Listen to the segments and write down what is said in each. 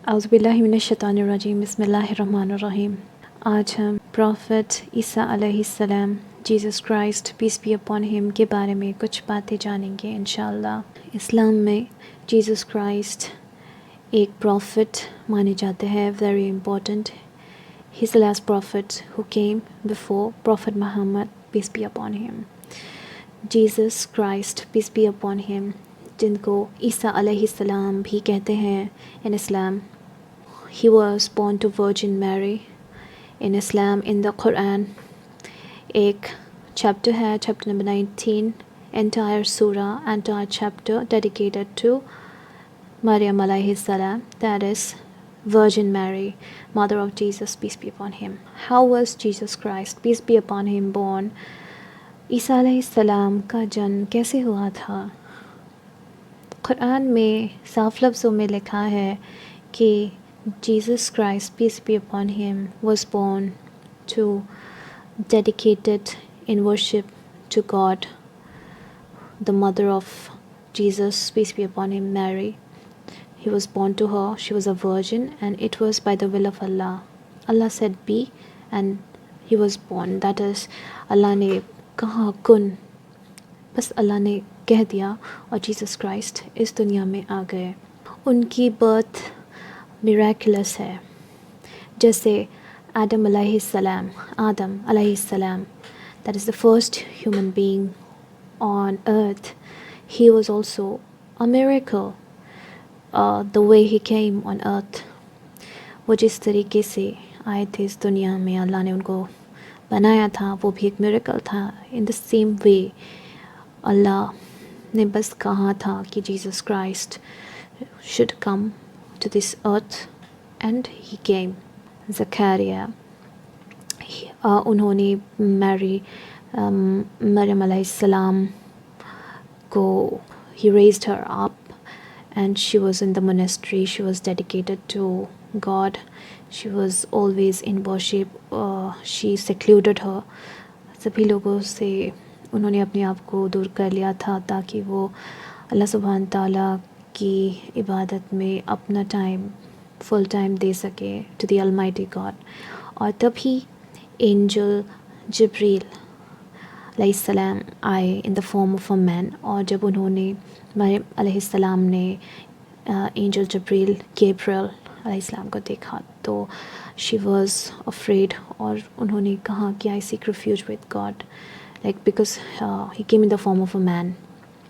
औज़ुबिल्लाहिमिनश्शैतानिर्रजीम बिस्मिल्लाहिर्रहमानिर्रहीम। आज हम प्रॉफिट ईसा अलैहिस्सलाम Jesus Christ peace be upon him के बारे में कुछ बातें जानेंगे इंशाअल्लाह। इस्लाम में जीसस क्राइस्ट एक प्रॉफिट माने जाते हैं, very important. He is the last prophet who came before prophet Muhammad peace be upon him. Jesus Christ peace be upon him, जिनको ईसा अलैहिस्सलाम भी कहते हैं इन इस्लाम। He was born to Virgin Mary. In Islam, in the Quran, एक chapter है, chapter number 19, entire surah, entire chapter dedicated to Maryam alayhi salam, that is Virgin Mary, mother of Jesus, peace be upon him. How was Jesus Christ, peace be upon him, born? ईसा अलैहि सलाम का जन्म कैसे हुआ था? कुरान में साफ लफ्ज़ों में लिखा है कि Jesus Christ, peace be upon him, was born to dedicated in worship to God, the mother of Jesus, peace be upon him, Mary. He was born to her, she was a virgin, and it was by the will of Allah. Allah said be, and he was born. That is, Allah ने कहा कुन, बस अल्लाह ने कह दिया और Jesus Christ इस दुनिया में आ गए। उनकी बर्थ मिराकुलस है। जैसे आदम अलैहिस्सलाम, that is the first human being on earth, he was also a miracle. The way he came on earth, वो जिस तरीके से आए थे इस दुनिया में, अल्लाह ने उनको बनाया था, वो भी एक मिरेकल था। इन द सेम वे अल्लाह ने बस कहा था कि Jesus Christ should come to this earth and he came. Zakaria, उन्होंने मरियम अलैहिस्सलाम को, he raised her up and she was in the monastery, she was dedicated to God, she was always in worship, she secluded her, सभी लोगों से उन्होंने अपने आप को दूर कर लिया था ताकि वो अल्लाह सुब्हान ताला की इबादत में अपना टाइम फुल टाइम दे सके टू द अलमाइटी गॉड। और तभी एंजल जिब्रील अलैहिस्सलाम आए इन the form of a man, और जब उन्होंने मरियम अलैहिस्सलाम ने एंजल जिब्रील गैब्रियल अलैहिस्सलाम को देखा तो शी वाज अफ्रेड, और उन्होंने कहा कि I seek refuge with God, like because he came in the form of a man.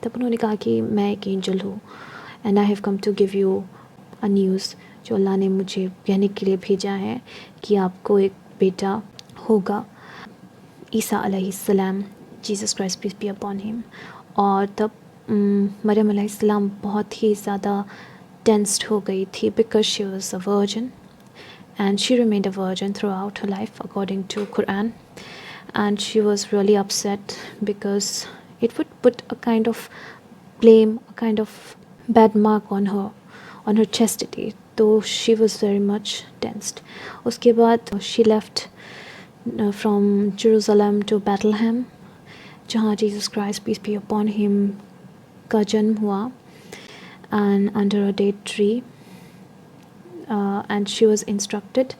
तब उन्होंने कहा कि मैं एक एंजल हूँ and I have come to give you a news, जो अल्लाह ने मुझे कहने के लिए भेजा है कि आपको एक बेटा होगा, ईसा अलैहिस्सलाम, Jesus Christ peace be upon him. और तब मरियम अलैहिस्सलाम बहुत ही ज़्यादा टेंस्ड हो गई थी because she was a virgin and she remained a virgin throughout her life according to Quran, and she was really upset because it would put a kind of blame, a kind of bad mark on her chastity, so she was very much tensed. उसके बाद she left from Jerusalem to Bethlehem, जहाँ Jesus Christ peace be upon him का जन्म हुआ, and under a date tree, and she was instructed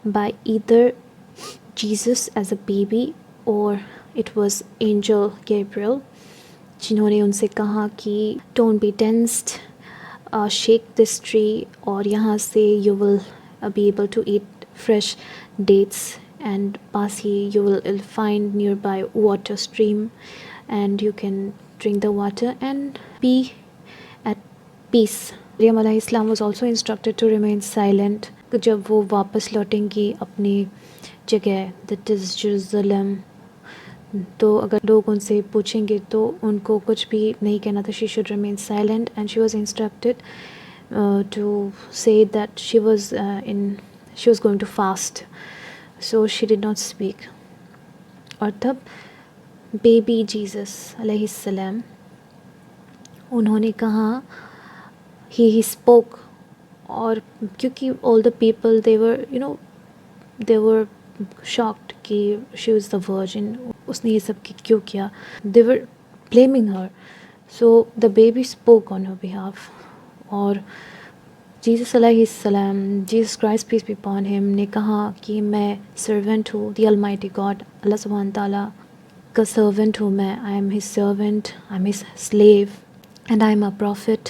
by either Jesus as a baby or it was angel Gabriel, जिन्होंने उनसे कहा कि don't be tensed, shake this tree, और यहाँ से you will be able to eat fresh dates, and pass he you will find nearby water stream and you can drink the water and be at peace. Maryam अलैहिस्सलाम was also instructed to remain silent. जब वो वापस लौटेंगी अपनी जगह, that is Jerusalem, तो अगर लोग उनसे पूछेंगे तो उनको कुछ भी नहीं कहना था, she should remain silent, and she was instructed to say that she was going to fast, so she did not speak. और तब बेबी जीसस अलैहिस्सलाम, उन्होंने कहा, he spoke, और क्योंकि all the people they were shocked कि she was the virgin, उसने ये सब क्यों किया, they were blaming her, so the baby spoke on her behalf, और जीसस अलैहिस्सलाम, Jesus Christ peace be upon him, ने कहा कि मैं सर्वेंट हूँ द अलमाइटी गॉड, अल्लाह सुब्हान ताला का सर्वेंट हूँ मैं. I am his servant, I am his slave, and I am a prophet,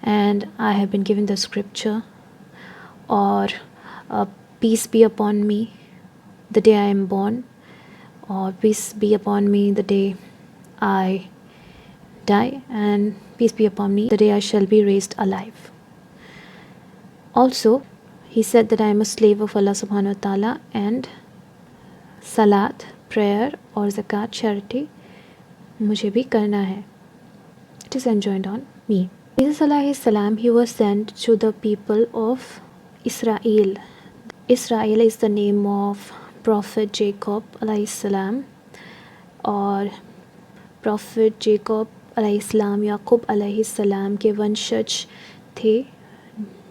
and I have been given the scripture. और peace be upon me the day I am born, or peace be upon me the day I die, and peace be upon me the day I shall be raised alive. Also, he said that I am a slave of Allah subhanahu wa ta'ala, and salat, prayer or zakat, charity मुझे भी करना है. It is enjoined on me. Jesus alayhi salam, he was sent to the people of Israel. Israel is the name of Prophet Jacob alayhi salam, और profit Jacob अलैहिस्सलाम याकूब अलैहिस्सलाम के वंशज थे,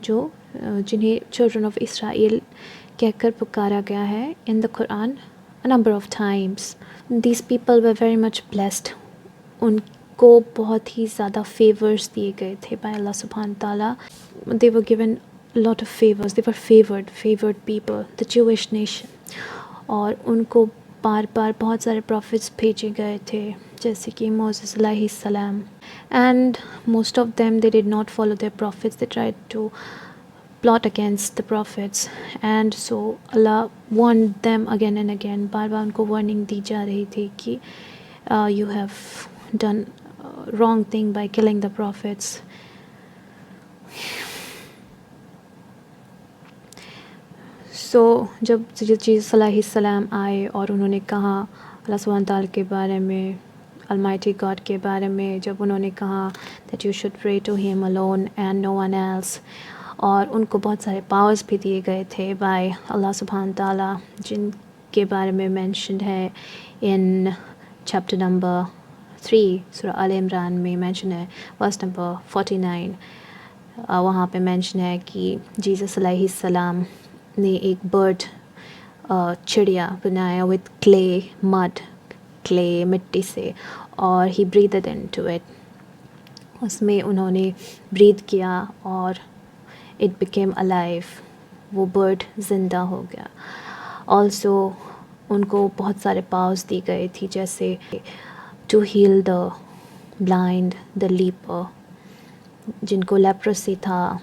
जो जिन्हें चिल्ड्रन ऑफ इसराइल कहकर पुकारा गया है in the Quran a number of times. These people were very much blessed. उनको बहुत ही ज़्यादा फेवर्स दिए गए थे बाय अल्लाह सुब्हान ताला. They were given lot of favours, they were favoured people, the Jewish nation. और उनको बार बार बहुत सारे प्रॉफिट्स भेजे गए थे, जैसे कि मोसेस अलैहिस्सलाम. And most of them they did not follow their prophets, they tried to plot against the prophets, and so अल्लाह warned them again and again. बार बार उनको वार्निंग दी जा रही थी कि you have done wrong thing by killing the prophets. So जब जीसस अलैहिस्सलाम आए और उन्होंने कहा अल्लाह सुब्हान ताला के बारे में, अलमाइटी गॉड के बारे में, जब उन्होंने कहा that you should pray to him alone and no one else, और उनको बहुत सारे पावर्स भी दिए गए थे बाय अल्लाह सुब्हान ताला, जिनके बारे में मेंशन्ड है इन चैप्टर नंबर 3 सूरह आल इमरान में मेंशन है, वर्स नंबर 49. वहाँ पे मेंशन है कि जीसस अलैहिस्सलाम ने एक बर्ड, चिड़िया बनाया विद क्ले, मड, क्ले मिट्टी से, और ही ब्रीथड इनटू इट. उसमें उन्होंने ब्रीथ किया और इट बिकेम अलाइव. वो बर्ड ज़िंदा हो गया. ऑल्सो उनको बहुत सारे पावर्स दी गई थी, जैसे to heal the blind, the leper, जिनको लेप्रोसी था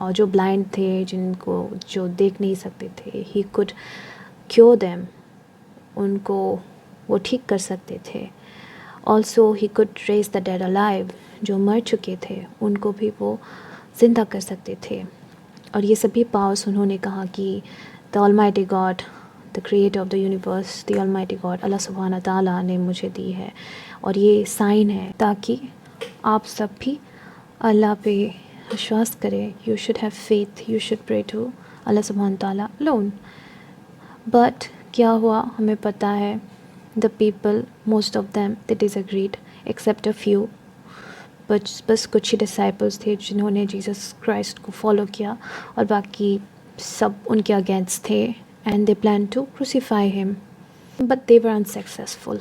और जो ब्लाइंड थे, जिनको जो देख नहीं सकते थे, ही कुड क्योर देम, उनको वो ठीक कर सकते थे. Also he could raise the dead alive, जो मर चुके थे उनको भी वो ज़िंदा कर सकते थे. और ये सभी पावर्स उन्होंने कहा कि the almighty God, the creator of the universe, the almighty God अल्लाह सुब्हान ताला ने मुझे दी है. और ये साइन है ताकि आप सब भी अल्लाह पे विश्वास करें. You should have faith, you should pray to अल्लाह सुब्हान ताला अलोन. बट क्या हुआ हमें पता है. The people, most of them, they disagreed except a few. बस कुछ ही डिसाइपल्स थे जिन्होंने जीसस क्राइस्ट को फॉलो किया, और बाकी सब उनके अगेंस्ट थे. And they plan to crucify him, but they were unsuccessful.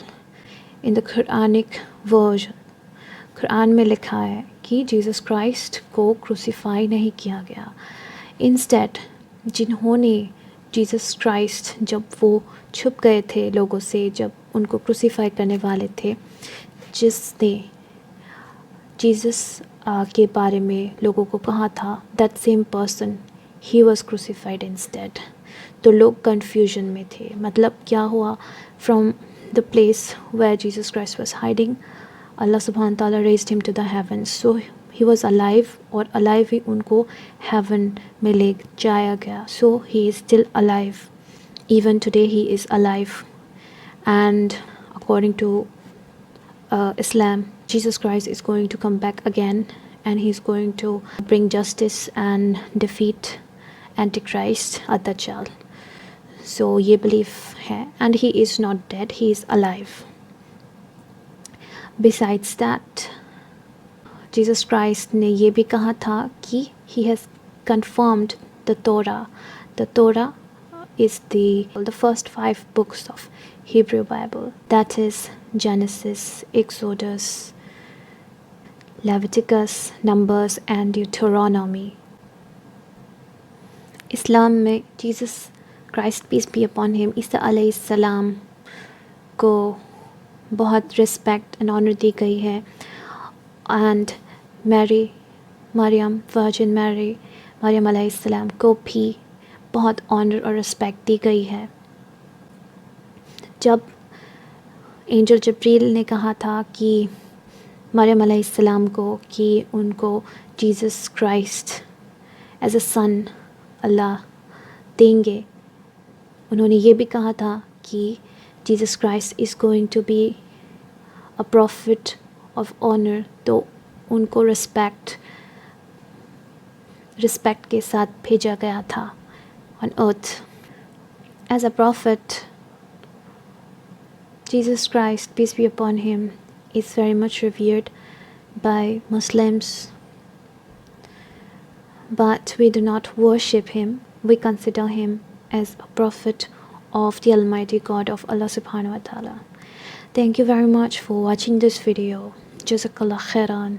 In the Quranic version, कुरान में लिखा है कि जीसस क्राइस्ट को क्रूसीफाई नहीं किया गया. इंस्टेड जिन्होंने जीसस क्राइस्ट, जब वो छुप गए थे लोगों से, जब उनको क्रूसीफाई करने वाले थे, जिसने जीसस के बारे में लोगों को कहा था, दैट सेम पर्सन ही वॉज क्रूसीफाइड इंस्टेड. तो लोग कन्फ्यूजन में थे. मतलब क्या हुआ, from the place where Jesus Christ was hiding, अल्लाह सुब्हान ताला raised him to the heavens. So he was alive, और अलाइव ही उनको हेवन में ले जाया गया. So he is still alive. Even today he is alive. And according to Islam, Jesus Christ is going to come back again, and he's going to bring justice and defeat Antichrist at Dajjal. So ये belief है, and he is not dead, he is alive. Besides that, Jesus Christ ने ये भी कहा था कि he has confirmed the Torah. The Torah is the first 5 books of Hebrew Bible. That is Genesis, Exodus, Leviticus, Numbers and Deuteronomy. इस्लाम में Jesus Christ peace be upon him ईसा अलैहिस्सलाम को बहुत रिस्पेक्ट एंड ऑनर दी गई है and Maryam virgin Maryam अलैहिस्सलाम को भी बहुत ऑनर और रिस्पेक्ट दी गई है। जब एंजल जब्रील ने कहा था कि मरियम अलैहिस्सलाम को कि उनको Jesus Christ as a son अल्लाह देंगे, उन्होंने ये भी कहा था कि Jesus Christ is going to be a prophet of honour, तो उनको रिस्पेक्ट के साथ भेजा गया था on earth as a prophet. Jesus Christ, peace be upon him, is very much revered by Muslims, but we do not worship him. We consider him as a prophet of the Almighty God of Allah subhanahu wa ta'ala. Thank you very much for watching this video. Jazakallah khairan.